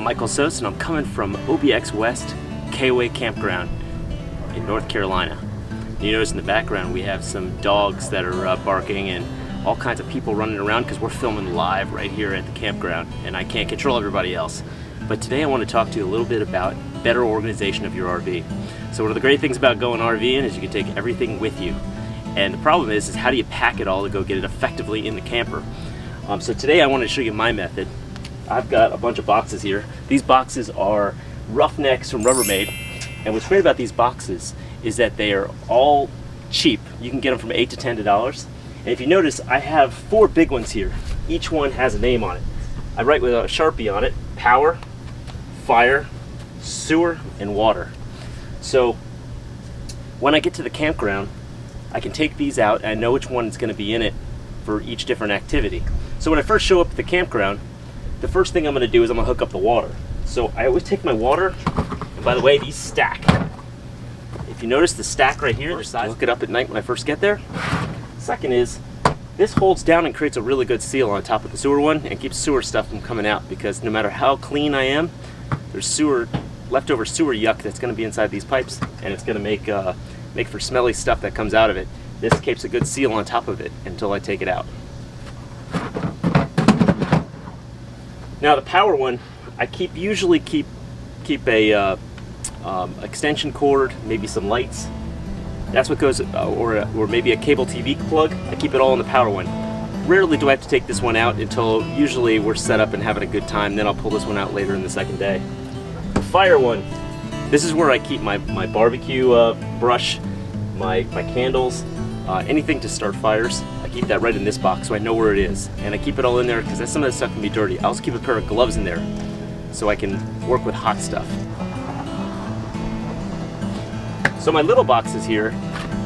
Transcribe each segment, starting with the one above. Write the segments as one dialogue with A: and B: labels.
A: I'm Michael Sos, and I'm coming from OBX West KOA Campground in North Carolina. You notice in the background we have some dogs that are barking and all kinds of people running around because we're filming live right here at the campground and I can't control everybody else. But today I want to talk to you a little bit about better organization of your RV. So one of the great things about going RVing is you can take everything with you. And the problem is how do you pack it all to go get it effectively in the camper? So today I want to show you my method. I've got a bunch of boxes here. These boxes are Roughnecks from Rubbermaid. And what's great about these boxes is that they are all cheap. You can get them from $8 to $10. And if you notice, I have 4 big ones here. Each one has a name on it. I write with a Sharpie on it: power, fire, sewer, and water. So when I get to the campground, I can take these out and I know which one is going to be in it for each different activity. So when I first show up at the campground, the first thing I'm going to do is I'm going to hook up the water. So I always take my water, and by the way, these stack. If you notice the stack right here, I hook it up at night when I first get there. Second is, this holds down and creates a really good seal on top of the sewer one and keeps sewer stuff from coming out, because no matter how clean I am, there's leftover sewer yuck that's going to be inside these pipes, and it's going to make for smelly stuff that comes out of it. This keeps a good seal on top of it until I take it out. Now the power one, I usually keep a extension cord, maybe some lights. That's what goes, or maybe a cable TV plug. I keep it all in the power one. Rarely do I have to take this one out until usually we're set up and having a good time. Then I'll pull this one out later in the second day. The fire one, this is where I keep my barbecue brush, my candles, anything to start fires. I keep that right in this box so I know where it is. And I keep it all in there because some of that stuff can be dirty. I also keep a pair of gloves in there so I can work with hot stuff. So my little boxes here,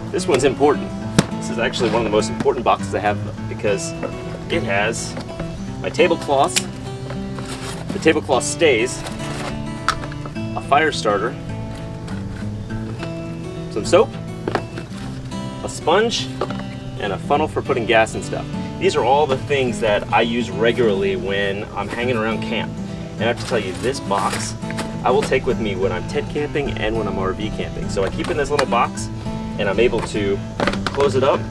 A: this one's important. This is actually one of the most important boxes I have because it has my tablecloths, the tablecloth stays, a fire starter, some soap, a sponge, and a funnel for putting gas and stuff. These are all the things that I use regularly when I'm hanging around camp. And I have to tell you, this box I will take with me when I'm tent camping and when I'm RV camping. So I keep it in this little box and I'm able to close it up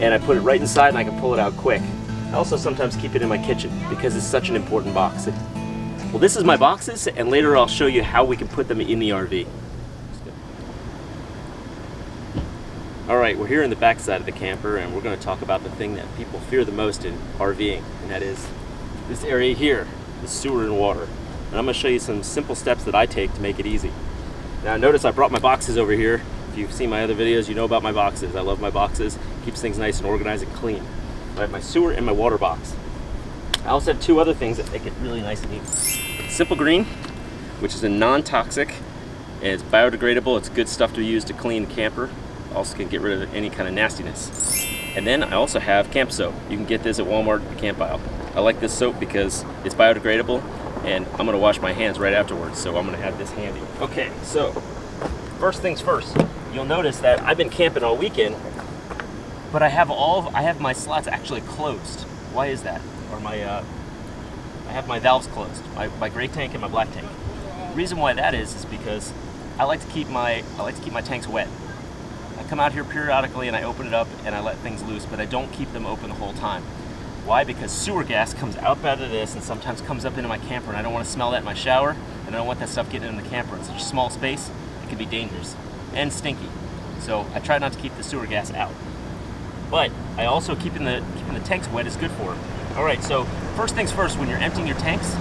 A: and I put it right inside and I can pull it out quick. I also sometimes keep it in my kitchen because it's such an important box. Well, this is my boxes, and later I'll show you how we can put them in the RV. Alright, we're here in the back side of the camper and we're going to talk about the thing that people fear the most in RVing, and that is this area here, the sewer and water. And I'm going to show you some simple steps that I take to make it easy. Now notice I brought my boxes over here. If you've seen my other videos, you know about my boxes. I love my boxes. Keeps things nice and organized and clean. I have my sewer and my water box. I also have 2 other things that make it really nice and easy. Simple Green, which is a non-toxic, and it's biodegradable. It's good stuff to use to clean the camper. Also can get rid of any kind of nastiness. And then I also have camp soap. You can get this at Walmart, the camp aisle. I like this soap because it's biodegradable, and I'm going to wash my hands right afterwards, so I'm going to have this handy. Okay, so first things first. You'll notice that I've been camping all weekend, but I have my slots actually closed. Why is that? Or I have my valves closed, my gray tank and my black tank. The reason why that is because I like to keep my tanks wet. I come out here periodically and I open it up and I let things loose, but I don't keep them open the whole time. Why? Because sewer gas comes out of this and sometimes comes up into my camper, and I don't want to smell that in my shower, and I don't want that stuff getting in the camper. In such a small space, it can be dangerous and stinky. So I try not to keep the sewer gas out. But I also keeping the tanks wet is good for it. All right, so first things first, when you're emptying your tanks,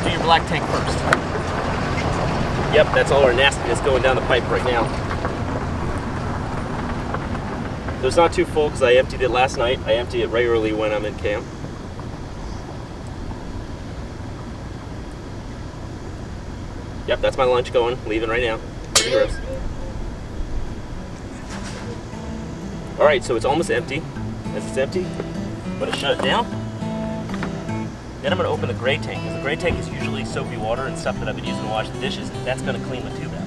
A: do your black tank first. Yep, that's all our nastiness going down the pipe right now. So it's not too full because I emptied it last night. I empty it regularly when I'm in camp. Yep, that's my lunch going, leaving right now. Alright, so it's almost empty. As it's empty, I'm going to shut it down. Then I'm going to open the gray tank, because the gray tank is usually soapy water and stuff that I've been using to wash the dishes. That's going to clean the tube out.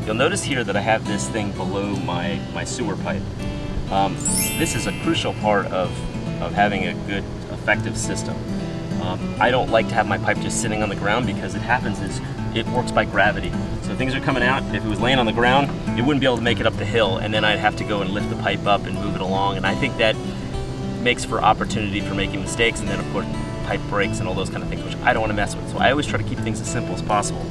A: You'll notice here that I have this thing below my sewer pipe. This is a crucial part of having a good, effective system. I don't like to have my pipe just sitting on the ground because it happens is it works by gravity. So things are coming out. If it was laying on the ground, it wouldn't be able to make it up the hill, and then I'd have to go and lift the pipe up and move it along. And I think that makes for opportunity for making mistakes, and then of course pipe breaks and all those kind of things, which I don't want to mess with. So I always try to keep things as simple as possible.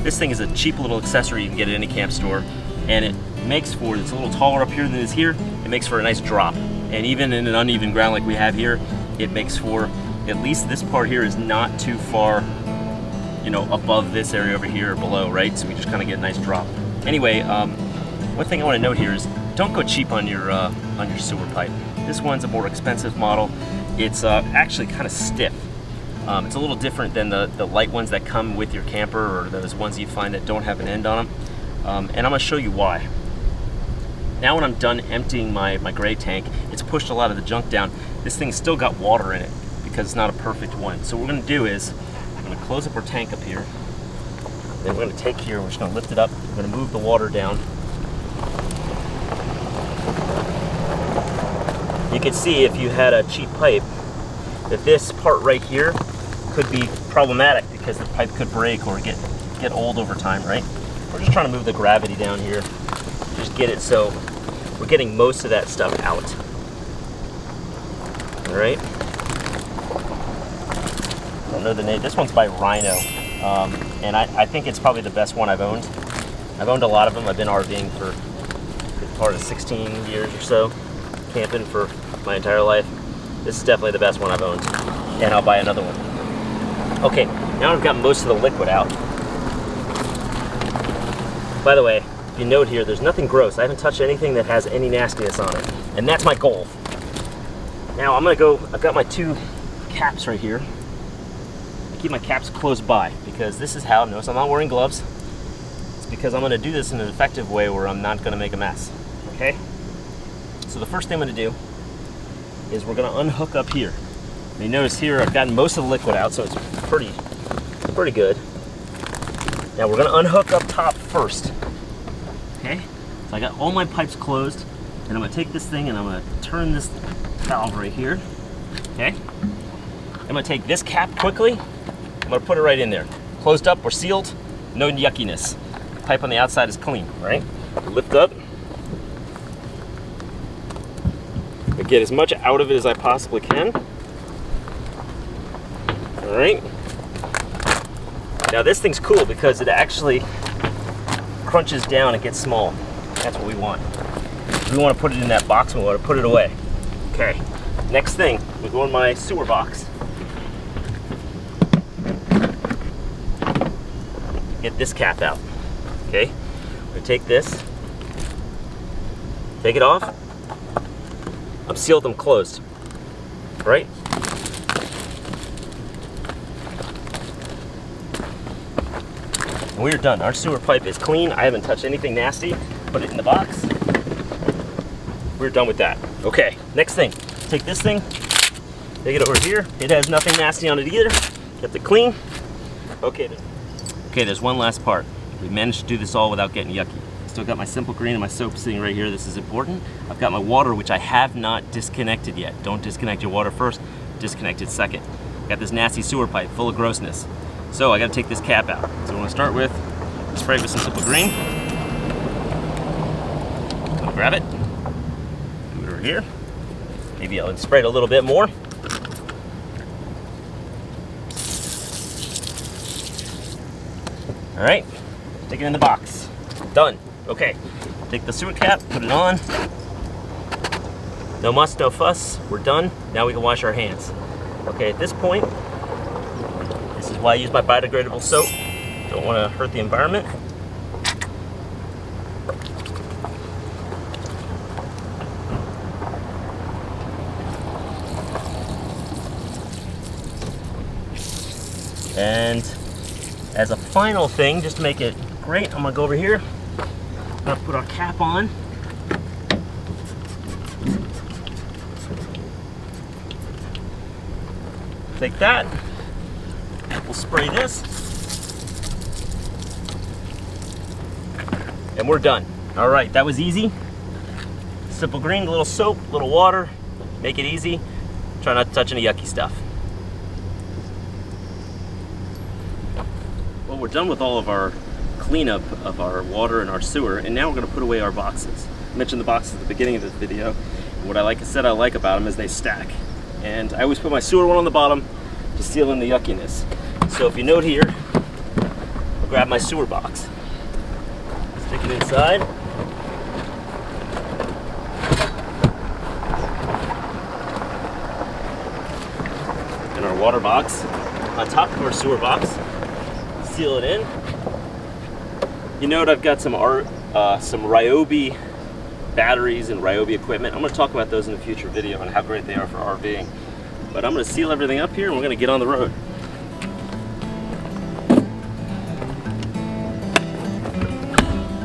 A: This thing is a cheap little accessory you can get at any camp store, and it makes for, it's a little taller up here than it is here, it makes for a nice drop. And even in an uneven ground like we have here, it makes for, at least this part here is not too far, you know, above this area over here or below, right? So we just kind of get a nice drop. Anyway, one thing I want to note here is don't go cheap on your sewer pipe. This one's a more expensive model. It's actually kind of stiff. It's a little different than the light ones that come with your camper, or those ones you find that don't have an end on them. And I'm going to show you why. Now when I'm done emptying my gray tank, it's pushed a lot of the junk down. This thing's still got water in it because it's not a perfect one. So what we're going to do is, I'm going to close up our tank up here. Then we're going to take here, we're just going to lift it up. We're going to move the water down. You can see if you had a cheap pipe that this part right here could be problematic because the pipe could break or get old over time, right? We're just trying to move the gravity down here. Just get it so we're getting most of that stuff out. All right. I don't know the name. This one's by Rhino, and I think it's probably the best one I've owned. I've owned a lot of them. I've been RVing for a good part of 16 years or so, camping for my entire life. This is definitely the best one I've owned, and I'll buy another one. Okay, now I've got most of the liquid out. By the way, if you note here, there's nothing gross. I haven't touched anything that has any nastiness on it, and that's my goal. Now I'm gonna go, I've got my two caps right here. I keep my caps close by because this is how, notice I'm not wearing gloves. It's because I'm gonna do this in an effective way where I'm not gonna make a mess, okay? So the first thing I'm gonna do is we're gonna unhook up here. And you notice here I've gotten most of the liquid out, so it's pretty good. Now we're gonna unhook up top first, okay? So I got all my pipes closed, and I'm gonna take this thing and I'm gonna turn this valve right here, okay? I'm gonna take this cap quickly, I'm gonna put it right in there. Closed up, we're sealed, no yuckiness. The pipe on the outside is clean, right? Lift up. I get as much out of it as I possibly can. All right. Now this thing's cool because it actually crunches down and gets small. That's what we want. We want to put it in that box, we want to put it away. Okay, next thing, we go in my sewer box. Get this cap out, okay? We're gonna take this, take it off. I've sealed them closed, right? And we're done. Our sewer pipe is clean. I haven't touched anything nasty. Put it in the box. We're done with that. Okay, next thing. Take this thing, take it over here. It has nothing nasty on it either. Kept it clean. Okay, there's one last part. We managed to do this all without getting yucky. Still got my Simple Green and my soap sitting right here. This is important. I've got my water, which I have not disconnected yet. Don't disconnect your water first, disconnect it second. Got this nasty sewer pipe full of grossness. So I gotta take this cap out. So we're gonna start with, spray it with some Simple Green. I'll grab it, move it over here. Maybe I'll spray it a little bit more. All right, stick it in the box. Done. Okay, take the sewer cap, put it on. No muss, no fuss, we're done. Now we can wash our hands. Okay, at this point, this is why I use my biodegradable soap. Don't want to hurt the environment. And as a final thing, just to make it great, I'm gonna go over here. I'm gonna put our cap on. Take that. We'll spray this. And we're done. All right, that was easy. Simple green, a little soap, a little water. Make it easy. Try not to touch any yucky stuff. Well, we're done with all of our cleanup of our water and our sewer, and now we're going to put away our boxes. I mentioned the boxes at the beginning of this video. And what I said I like about them is they stack. And I always put my sewer one on the bottom to seal in the yuckiness. So if you note here, I'll grab my sewer box, stick it inside, and our water box on top of our sewer box, seal it in. You note I've got some Ryobi batteries and Ryobi equipment. I'm going to talk about those in a future video and how great they are for RVing. But I'm going to seal everything up here and we're going to get on the road.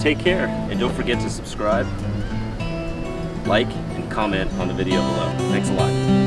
A: Take care, and don't forget to subscribe, like, and comment on the video below. Thanks a lot.